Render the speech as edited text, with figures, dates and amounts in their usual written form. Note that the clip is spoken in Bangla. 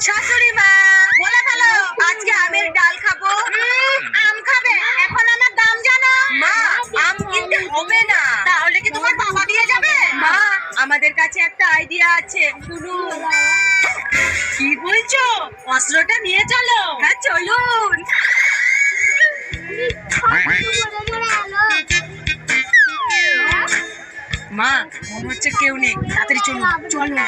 শাশুড়ি মা, বলে ফেলো আজকে আমের ডাল খাবো। আম খাবে? এখন আমার দাম জানো? মা, আম কিনতে হবে না। তাহলে কি তোমার বাবা দিয়ে যাবে? মা, আমাদের কাছে একটা আইডিয়া আছে, শুনুন। কি বলছো? অস্ত্রটা নিয়ে চলো। হ্যাঁ, চলুন। মা, মনে হচ্ছে কেউ নেই, তাড়াতাড়ি চলুন। চলো।